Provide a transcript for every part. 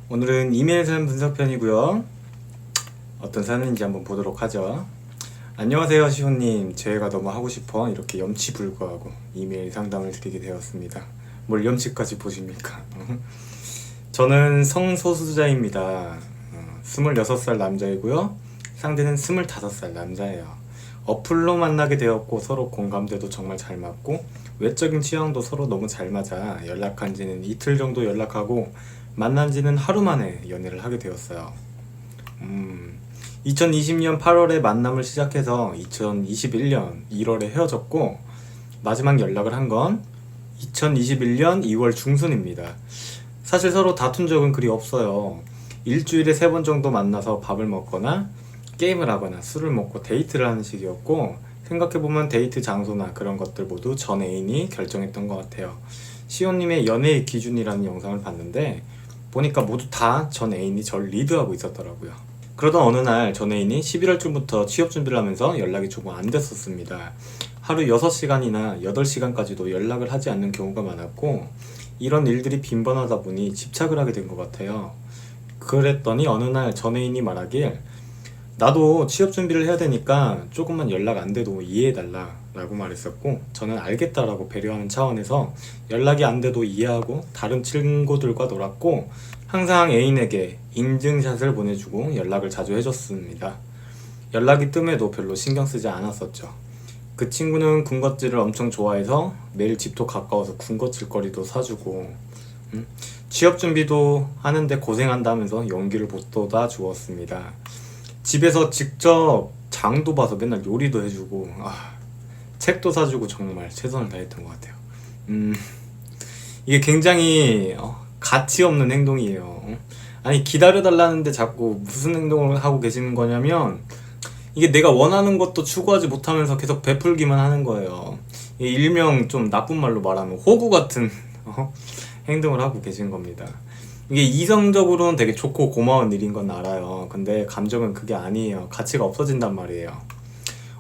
오늘은 이메일 사연 분석편이고요. 어떤 사연인지 한번 보도록 하죠. 안녕하세요 시호님. 제가 너무 하고 싶어 이렇게 염치불구하고 이메일 상담을 드리게 되었습니다. 뭘 염치까지 보십니까? 저는 성소수자입니다. 26살 남자이고요. 상대는 25살 남자예요. 어플로 만나게 되었고 서로 공감대도 정말 잘 맞고 외적인 취향도 서로 너무 잘 맞아 연락한 지는 이틀 정도 연락하고 만난 지는 하루 만에 연애를 하게 되었어요. 2020년 8월에 만남을 시작해서 2021년 1월에 헤어졌고 마지막 연락을 한 건 2021년 2월 중순입니다. 사실 서로 다툰 적은 그리 없어요. 일주일에 3번 정도 만나서 밥을 먹거나 게임을 하거나 술을 먹고 데이트를 하는 식이었고 생각해보면 데이트 장소나 그런 것들 모두 전 애인이 결정했던 것 같아요. 시온님의 연애의 기준이라는 영상을 봤는데 보니까 모두 다 전 애인이 절 리드하고 있었더라고요. 그러던 어느 날 전 애인이 11월 중부터 취업 준비를 하면서 연락이 조금 안 됐었습니다. 하루 6시간이나 8시간까지도 연락을 하지 않는 경우가 많았고 이런 일들이 빈번하다 보니 집착을 하게 된 것 같아요. 그랬더니 어느 날 전 애인이 말하길 나도 취업 준비를 해야 되니까 조금만 연락 안 돼도 이해해달라 라고 말했었고 저는 알겠다라고 배려하는 차원에서 연락이 안 돼도 이해하고 다른 친구들과 놀았고 항상 애인에게 인증샷을 보내주고 연락을 자주 해줬습니다. 연락이 뜸해도 별로 신경 쓰지 않았었죠. 그 친구는 군것질을 엄청 좋아해서 매일 집도 가까워서 군것질 거리도 사주고 취업 준비도 하는데 고생한다면서 용기를 북돋아 주었습니다. 집에서 직접 장도 봐서 맨날 요리도 해주고 책도 사주고 정말 최선을 다했던 것 같아요. 이게 굉장히 가치 없는 행동이에요. 아니 기다려달라는데 자꾸 무슨 행동을 하고 계시는 거냐면 이게 내가 원하는 것도 추구하지 못하면서 계속 베풀기만 하는 거예요. 일명 좀 나쁜 말로 말하면 호구 같은 행동을 하고 계신 겁니다. 이게 이성적으로는 되게 좋고 고마운 일인 건 알아요. 근데 감정은 그게 아니에요. 가치가 없어진단 말이에요.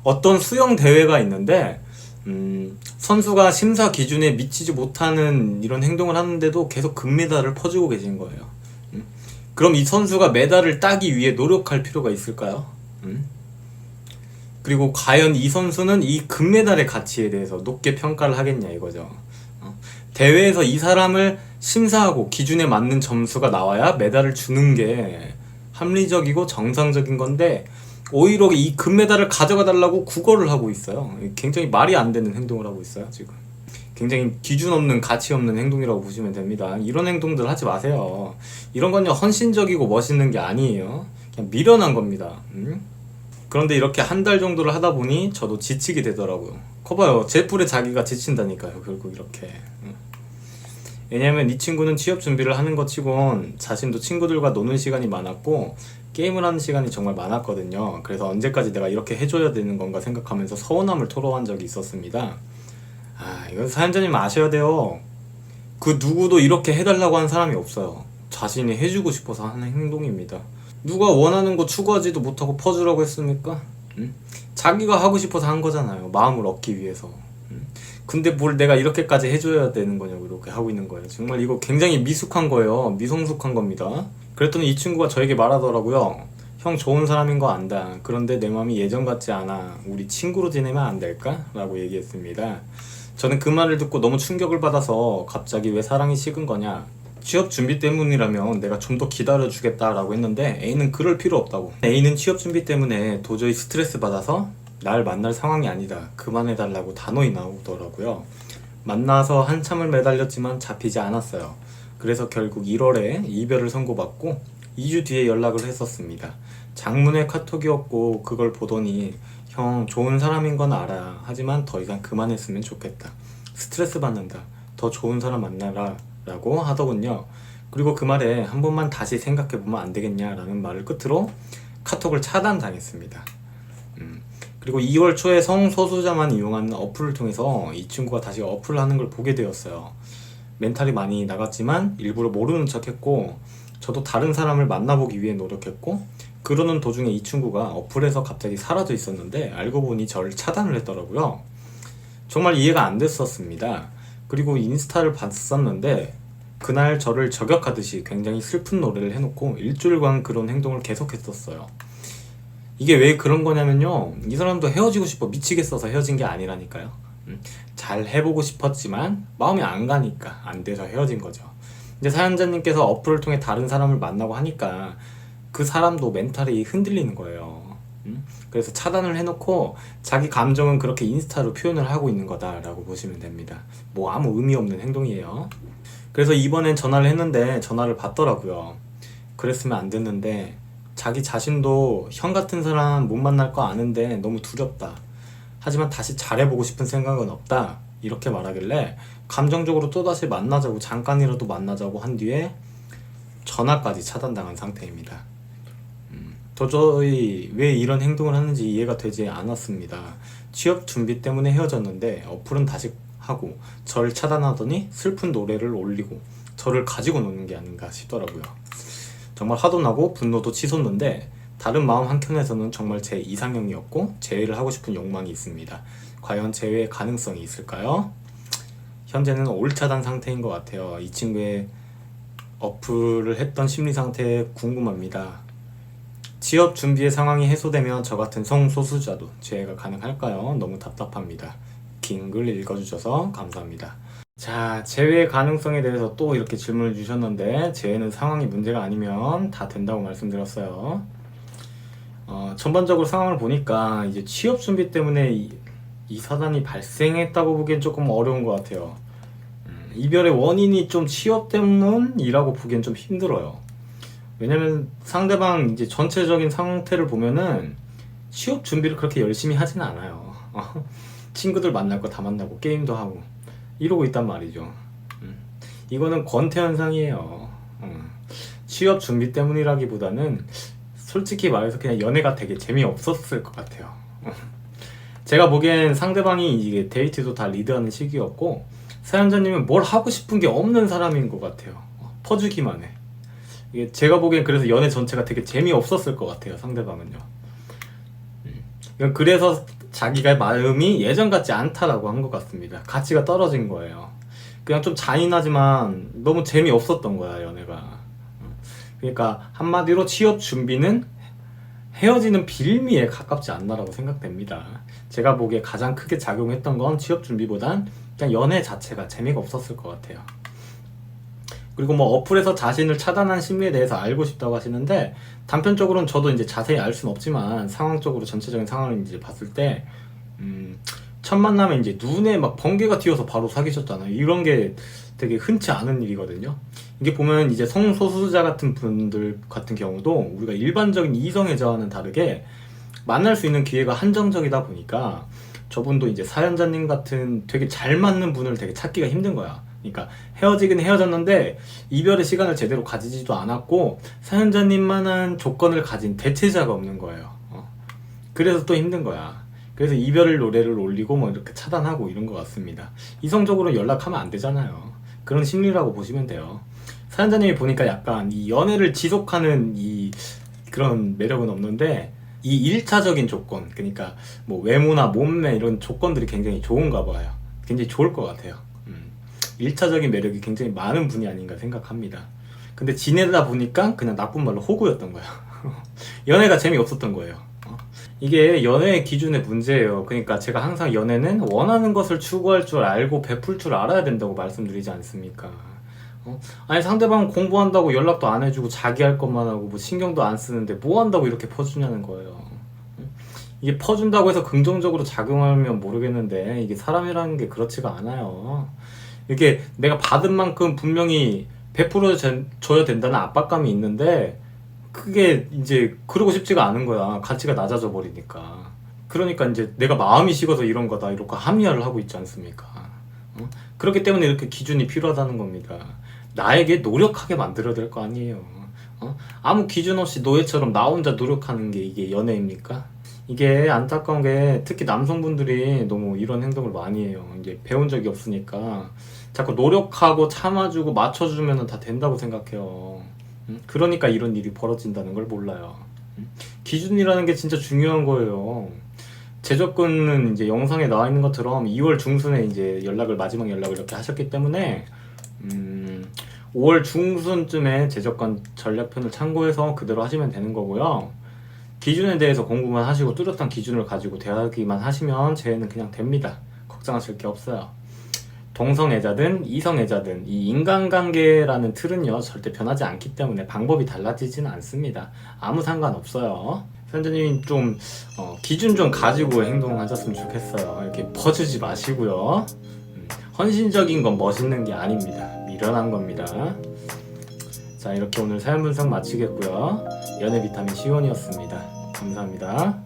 어떤 수영 대회가 있는데 선수가 심사 기준에 미치지 못하는 이런 행동을 하는데도 계속 금메달을 퍼주고 계신 거예요. 그럼 이 선수가 메달을 따기 위해 노력할 필요가 있을까요? 그리고 과연 이 선수는 이 금메달의 가치에 대해서 높게 평가를 하겠냐 이거죠. 대회에서 이 사람을 심사하고 기준에 맞는 점수가 나와야 메달을 주는 게 합리적이고 정상적인 건데 오히려 이 금메달을 가져가 달라고 구걸을 하고 있어요. 굉장히 말이 안 되는 행동을 하고 있어요 지금. 굉장히 기준 없는 가치 없는 행동이라고 보시면 됩니다. 이런 행동들 하지 마세요. 이런 건요 헌신적이고 멋있는 게 아니에요. 그냥 미련한 겁니다. 그런데 이렇게 한 달 정도를 하다 보니 저도 지치게 되더라고요. 커봐요. 제 뿔에 자기가 지친다니까요. 결국 이렇게. 왜냐면 이 친구는 취업 준비를 하는 것 치곤 자신도 친구들과 노는 시간이 많았고 게임을 하는 시간이 정말 많았거든요. 그래서 언제까지 내가 이렇게 해줘야 되는 건가 생각하면서 서운함을 토로한 적이 있었습니다. 이건 사연자님 아셔야 돼요. 그 누구도 이렇게 해달라고 한 사람이 없어요. 자신이 해주고 싶어서 하는 행동입니다. 누가 원하는 거 추구하지도 못하고 퍼주라고 했습니까? 자기가 하고 싶어서 한 거잖아요. 마음을 얻기 위해서. 근데 뭘 내가 이렇게까지 해줘야 되는 거냐고 이렇게 하고 있는 거예요. 정말 이거 굉장히 미숙한 거예요. 미성숙한 겁니다. 그랬더니 이 친구가 저에게 말하더라고요. 형 좋은 사람인 거 안다. 그런데 내 마음이 예전 같지 않아. 우리 친구로 지내면 안 될까? 라고 얘기했습니다. 저는 그 말을 듣고 너무 충격을 받아서 갑자기 왜 사랑이 식은 거냐? 취업 준비 때문이라면 내가 좀 더 기다려주겠다라고 했는데 A는 그럴 필요 없다고. A는 취업 준비 때문에 도저히 스트레스 받아서 날 만날 상황이 아니다. 그만해달라고 단호히 나오더라고요. 만나서 한참을 매달렸지만 잡히지 않았어요. 그래서 결국 1월에 이별을 선고받고 2주 뒤에 연락을 했었습니다. 장문의 카톡이었고 그걸 보더니 형 좋은 사람인 건 알아. 하지만 더 이상 그만했으면 좋겠다. 스트레스 받는다. 더 좋은 사람 만나라 라고 하더군요. 그리고 그 말에 한 번만 다시 생각해보면 안 되겠냐라는 말을 끝으로 카톡을 차단당했습니다. 그리고 2월 초에 성소수자만 이용하는 어플을 통해서 이 친구가 다시 어플을 하는 걸 보게 되었어요. 멘탈이 많이 나갔지만 일부러 모르는 척 했고 저도 다른 사람을 만나보기 위해 노력했고 그러는 도중에 이 친구가 어플에서 갑자기 사라져 있었는데 알고 보니 저를 차단을 했더라고요. 정말 이해가 안 됐었습니다. 그리고 인스타를 봤었는데 그날 저를 저격하듯이 굉장히 슬픈 노래를 해놓고 일주일간 그런 행동을 계속했었어요. 이게 왜 그런 거냐면요, 이 사람도 헤어지고 싶어 미치겠어서 헤어진 게 아니라니까요. 잘 해보고 싶었지만 마음이 안 가니까 안 돼서 헤어진 거죠. 이제 사연자님께서 어플을 통해 다른 사람을 만나고 하니까 그 사람도 멘탈이 흔들리는 거예요. 그래서 차단을 해놓고 자기 감정은 그렇게 인스타로 표현을 하고 있는 거다라고 보시면 됩니다. 뭐 아무 의미 없는 행동이에요. 그래서 이번엔 전화를 했는데 전화를 받더라고요. 그랬으면 안 됐는데 자기 자신도 형 같은 사람 못 만날 거 아는데 너무 두렵다. 하지만 다시 잘해보고 싶은 생각은 없다. 이렇게 말하길래 감정적으로 또다시 만나자고, 잠깐이라도 만나자고 한 뒤에 전화까지 차단당한 상태입니다. 도저히 왜 이런 행동을 하는지 이해가 되지 않았습니다. 취업 준비 때문에 헤어졌는데 어플은 다시 하고 저를 차단하더니 슬픈 노래를 올리고 저를 가지고 노는 게 아닌가 싶더라고요. 정말 화도 나고 분노도 치솟는데 다른 마음 한켠에서는 정말 제 이상형이었고 재회를 하고 싶은 욕망이 있습니다. 과연 재회의 가능성이 있을까요? 현재는 올차단 상태인 것 같아요. 이 친구의 어플을 했던 심리 상태 궁금합니다. 취업 준비의 상황이 해소되면 저 같은 성소수자도 재회가 가능할까요? 너무 답답합니다. 긴 글 읽어주셔서 감사합니다. 자, 재회 가능성에 대해서 또 이렇게 질문을 주셨는데, 재회는 상황이 문제가 아니면 다 된다고 말씀드렸어요. 전반적으로 상황을 보니까 이제 취업 준비 때문에 이 사단이 발생했다고 보기엔 조금 어려운 것 같아요. 이별의 원인이 좀 취업 때문이라고 보기엔 좀 힘들어요. 왜냐면 상대방 이제 전체적인 상태를 보면은 취업 준비를 그렇게 열심히 하진 않아요. 친구들 만날 거 다 만나고 게임도 하고 이러고 있단 말이죠. 이거는 권태 현상이에요. 취업 준비 때문이라기보다는 솔직히 말해서 그냥 연애가 되게 재미없었을 것 같아요. 제가 보기엔 상대방이 이게 데이트도 다 리드하는 시기였고, 사연자님은 뭘 하고 싶은 게 없는 사람인 것 같아요. 퍼주기만 해. 이게 제가 보기엔 그래서 연애 전체가 되게 재미없었을 것 같아요, 상대방은요. 그래서 자기가 마음이 예전 같지 않다라고 한 것 같습니다. 가치가 떨어진 거예요. 그냥 좀 잔인하지만 너무 재미없었던 거야, 연애가. 그러니까 한마디로 취업 준비는 헤어지는 빌미에 가깝지 않나라고 생각됩니다. 제가 보기에 가장 크게 작용했던 건 취업 준비보단 그냥 연애 자체가 재미가 없었을 것 같아요. 그리고 뭐 어플에서 자신을 차단한 심리에 대해서 알고 싶다고 하시는데, 단편적으로는 저도 이제 자세히 알 수는 없지만 상황적으로 전체적인 상황을 이제 봤을 때 첫 만남에 이제 눈에 막 번개가 튀어서 바로 사귀셨잖아요. 이런 게 되게 흔치 않은 일이거든요. 이게 보면 이제 성소수자 같은 분들 같은 경우도 우리가 일반적인 이성애자와는 다르게 만날 수 있는 기회가 한정적이다 보니까 저분도 이제 사연자님 같은 되게 잘 맞는 분을 되게 찾기가 힘든 거야. 그러니까 헤어지긴 헤어졌는데 이별의 시간을 제대로 가지지도 않았고 사연자님만한 조건을 가진 대체자가 없는 거예요. 그래서 또 힘든 거야. 그래서 이별의 노래를 올리고 뭐 이렇게 차단하고 이런 것 같습니다. 이성적으로 연락하면 안 되잖아요. 그런 심리라고 보시면 돼요. 사연자님이 보니까 약간 이 연애를 지속하는 이 그런 매력은 없는데, 이 1차적인 조건, 그러니까 뭐 외모나 몸매 이런 조건들이 굉장히 좋은가 봐요. 굉장히 좋을 것 같아요. 1차적인 매력이 굉장히 많은 분이 아닌가 생각합니다. 근데 지내다 보니까 그냥 나쁜 말로 호구였던 거야. 연애가 재미없었던 거예요. 이게 연애의 기준의 문제예요. 그러니까 제가 항상 연애는 원하는 것을 추구할 줄 알고 베풀 줄 알아야 된다고 말씀드리지 않습니까? 아니 상대방은 공부한다고 연락도 안 해주고 자기 할 것만 하고 뭐 신경도 안 쓰는데 뭐 한다고 이렇게 퍼주냐는 거예요. 이게 퍼준다고 해서 긍정적으로 작용하면 모르겠는데 이게 사람이라는 게 그렇지가 않아요. 이게 내가 받은 만큼 분명히 베풀어 줘야 된다는 압박감이 있는데 그게 이제 그러고 싶지가 않은 거야. 가치가 낮아져 버리니까. 그러니까 이제 내가 마음이 식어서 이런 거다 이렇게 합리화를 하고 있지 않습니까? 그렇기 때문에 이렇게 기준이 필요하다는 겁니다. 나에게 노력하게 만들어야 될 거 아니에요. 아무 기준 없이 노예처럼 나 혼자 노력하는 게 이게 연애입니까? 이게 안타까운 게 특히 남성분들이 너무 이런 행동을 많이 해요. 이제 배운 적이 없으니까 자꾸 노력하고 참아주고 맞춰주면 다 된다고 생각해요. 그러니까 이런 일이 벌어진다는 걸 몰라요. 기준이라는 게 진짜 중요한 거예요. 재접근은 이제 영상에 나와 있는 것처럼 2월 중순에 이제 마지막 연락을 이렇게 하셨기 때문에 5월 중순쯤에 재접관 전략편을 참고해서 그대로 하시면 되는 거고요. 기준에 대해서 공부만 하시고 뚜렷한 기준을 가지고 대하기만 하시면 재해는 그냥 됩니다. 걱정하실 게 없어요. 동성애자든 이성애자든 이 인간관계라는 틀은요 절대 변하지 않기 때문에 방법이 달라지지는 않습니다. 아무 상관없어요. 선생님 좀 기준 좀 가지고 행동하셨으면 좋겠어요. 이렇게 퍼주지 마시고요. 헌신적인 건 멋있는 게 아닙니다. 미련한 겁니다. 자, 이렇게 오늘 사연 분석 마치겠고요. 연애 비타민 시온이었습니다. 감사합니다.